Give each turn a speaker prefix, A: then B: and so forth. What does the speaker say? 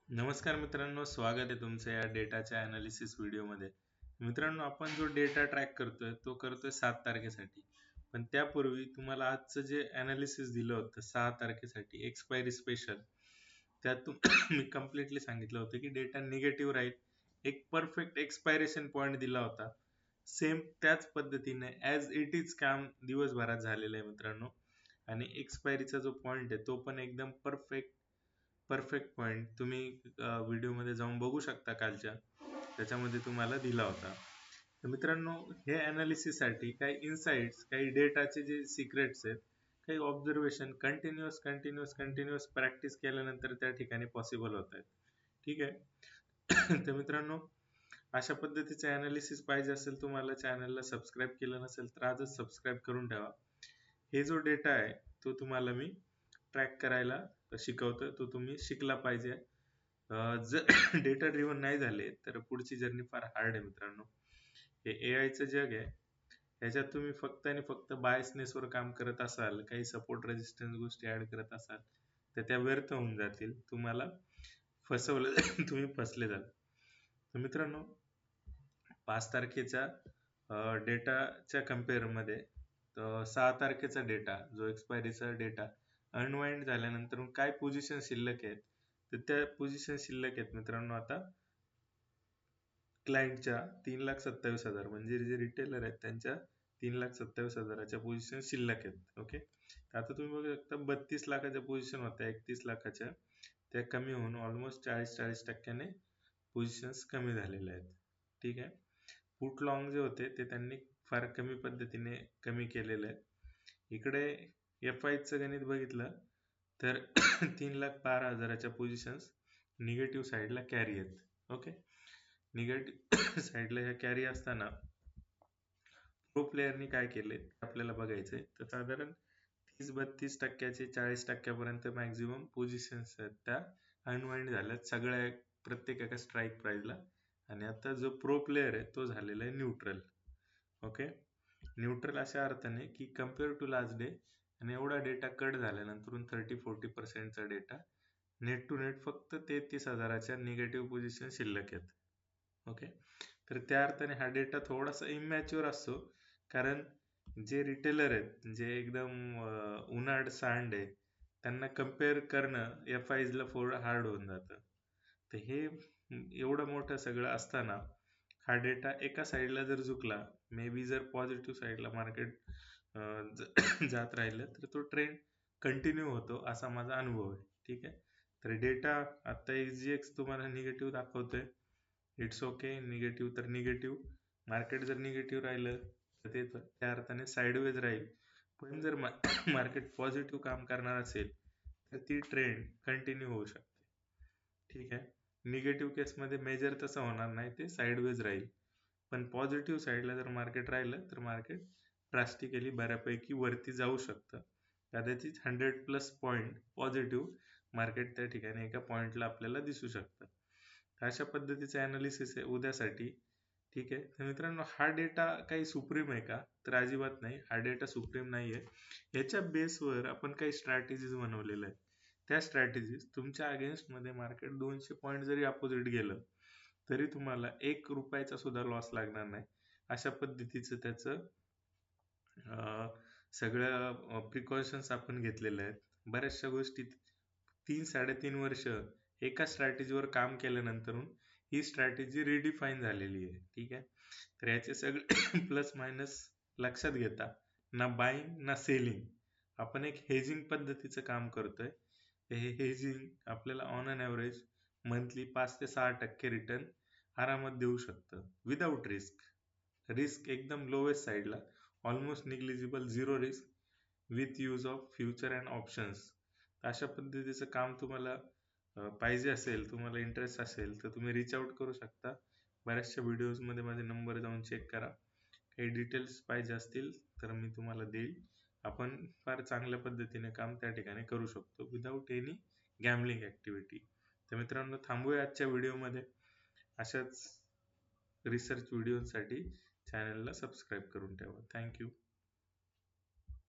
A: नमस्कार मित्रांनो, स्वागत आहे तुमचं या डेटाच्या अनालिसिस व्हिडिओमध्ये. मित्रांनो, आपण जो डेटा ट्रॅक करतोय तो करतोय 7 तारखेसाठी. पण त्यापूर्वी तुम्हाला आजचं जे अनालिसिस दिलं होतं 6 तारखेसाठी एक्सपायरी स्पेशल, त्यात मी कम्प्लिटली सांगितलं होतं की डेटा निगेटिव्ह राहील. एक परफेक्ट एक्सपायरेशन पॉईंट दिला होता. सेम त्याच पद्धतीने ॲज इट इज काम दिवसभरात झालेलं आहे मित्रांनो. आणि एक्सपायरीचा जो पॉईंट आहे तो पण एकदम परफेक्ट परफेक्ट पॉईंट तुम्ही व्हिडिओमध्ये जाऊन बघू शकता कालच्या. त्याच्यामध्ये तुम्हाला दिला होता. तर मित्रांनो, हे अनालिसिससाठी काही इन्साइट्स, काही डेटाचे जे सिक्रेट्स आहेत, काही ऑब्झर्वेशन कंटिन्युअस प्रॅक्टिस केल्यानंतर त्या ठिकाणी पॉसिबल होत आहेत. ठीक आहे. तर मित्रांनो, अशा पद्धतीचे अनालिसिस पाहिजे असेल तुम्हाला, चॅनलला सबस्क्राईब केलं नसेल तर आजच सबस्क्राईब करून ठेवा. हे जो डेटा आहे तो तुम्हाला मी ट्रॅक करायला शिकवतोय, तो तुम्ही शिकला पाहिजे. जर डेटा ड्रिव्हन नाही झाले तर पुढची जर्नी फार हार्ड आहे मित्रांनो. हे एआयचं जग आहे. ह्याच्यात तुम्ही फक्त आणि फक्त बायसनेसवर काम करत असाल, काही सपोर्ट रेजिस्टन्स गोष्टी ऍड करत असाल तर त्या व्यर्थ होऊन जातील. तुम्हाला फसवलं तुम्ही फसले जाल. तर मित्रांनो, 5 तारखेच्या डेटाच्या कम्पेअरमध्ये 6 तारखेचा डेटा, जो एक्सपायरीचा डेटा अनवाइंड झाल्यानंतर काय पोझिशन शिल्लक आहेत, तर त्या पोझिशन शिल्लक आहेत मित्रांनो आता क्लायंटच्या 3,27,000, म्हणजे जे रिटेलर आहेत त्यांच्या 3,27,000च्या पोझिशन शिल्लक आहेत. ओके. आता तुम्ही बघू शकता 32 लाखाच्या पोझिशन होत्या 31 लाखाच्या, त्या कमी होऊन ऑलमोस्ट 40% पोझिशन्स कमी झालेल्या आहेत. ठीक आहे. पुट लॉंग जे होते ते त्यांनी फार कमी पद्धतीने कमी केलेले आहेत. इकडे एफ-आयचं गणित बघितलं तर 3,12,000च्या पोझिशन्स निगेटिव्ह साईडला कॅरी आहेत. ओके. निगेटिव्ह साईडला ह्या कॅरी असताना प्रो प्लेयरनी काय केले आपल्याला बघायचंय. तर साधारण 30-32% 40% मॅक्झिमम पोझिशन्स आहेत त्या अनवाइंड झाल्यात सगळ्या, प्रत्येक एका स्ट्राईक प्राइसला. आणि आता जो प्रो प्लेयर आहे तो झालेला आहे न्यूट्रल. ओके. न्यूट्रल अशा अर्थाने की कम्पेअर टू लास्ट डे आणि एवढा डेटा कट झाल्यानंतर 30-40%चा डेटा नेट टू नेट फक्त 33,000च्या निगेटिव्ह पोझिशन शिल्लक आहेत. ओके. तर त्या अर्थाने हा डेटा थोडासा इमॅच्युअर असतो, कारण जे रिटेलर आहेत, जे एकदम उन्हाळ सांड आहे, त्यांना कम्पेअर करणं एफ-आयजला थोडं हार्ड होऊन जातं. तर हे एवढं मोठं सगळं असताना हा डेटा एका साईडला जर झुकला, मे बी जर पॉझिटिव्ह साईडला मार्केट जात राहिलं तर तो ट्रेंड कंटिन्यू होतो, असा माझा अनुभव आहे. ठीक आहे. तर डेटा आता एक्झॅक्ट तुम्हाला निगेटिव्ह दाखवतोय. It's okay. निगेटिव्ह तर निगेटिव्ह, मार्केट जर निगेटिव्ह राहिलं तर ते त्या अर्थाने साईडवेज राहील. पण जर मार्केट पॉझिटिव्ह काम करणार असेल तर ती ट्रेंड कंटिन्यू होऊ शकते. ठीक आहे. निगेटिव्ह केसमध्ये मेजर तसं होणार नाही, ते साईडवेज राहील. पण पॉझिटिव्ह साईडला जर मार्केट राहिलं तर मार्केट ड्रास्टिकली बऱ्यापैकी वरती जाऊ शकतं. कदाचित 100+ पॉईंट पॉझिटिव्ह मार्केट त्या ठिकाणी एका पॉईंटला आपल्याला दिसू शकतं. अशा पद्धतीचं अनालिसिस आहे उद्यासाठी. ठीक आहे. तर मित्रांनो, हा डेटा काही सुप्रीम आहे का, तर अजिबात नाही. हा डेटा सुप्रीम नाही आहे. याच्या बेसवर आपण काही स्ट्रॅटेजीज बनवलेल्या आहेत. त्या स्ट्रॅटेजीज तुमच्या अगेन्स्टमध्ये मार्केट 200 पॉईंट जरी अपोजिट गेलं तरी तुम्हाला 1 रुपयाचा सुद्धा लॉस लागणार नाही. अशा पद्धतीचं त्याचं सगळ्या प्रिकॉशन्स आपण घेतलेल्या आहेत. बऱ्याचशा गोष्टी 3-3.5 वर्ष एका स्ट्रॅटेजीवर काम केल्यानंतर ही स्ट्रॅटेजी रिडिफाईन झालेली आहे. ठीक आहे. तर याचे सगळे प्लस मायनस लक्षात घेता, ना बाईंग ना सेलिंग, आपण एक हेजिंग पद्धतीचं काम करतोय. हे हेजिंग आपल्याला ऑन अन ॲव्हरेज मंथली 5 ते 6% रिटर्न आरामात देऊ शकतं, विदाउट रिस्क. रिस्क एकदम लोवेस्ट साईडला, almost negligible, zero risk, with use of future and options. अशा पद्धतीचं काम तुम्हाला पाहिजे असेल, तुम्हाला इंटरेस्ट असेल तर तुम्ही रीच आउट करू शकता. बऱ्याचशा व्हिडिओजमध्ये माझे नंबर जाऊन चेक करा. काही डिटेल्स पाहिजे असतील तर मी तुम्हाला देईल. आपण फार चांगल्या पद्धतीने काम त्या ठिकाणी करू शकतो विदाउट एनी गॅमलिंग ॲक्टिव्हिटी. तर मित्रांनो, थांबूया आजच्या व्हिडिओमध्ये. अशाच रिसर्च व्हिडिओसाठी चॅनलला सबस्क्राईब करून ठेवा. थँक्यू.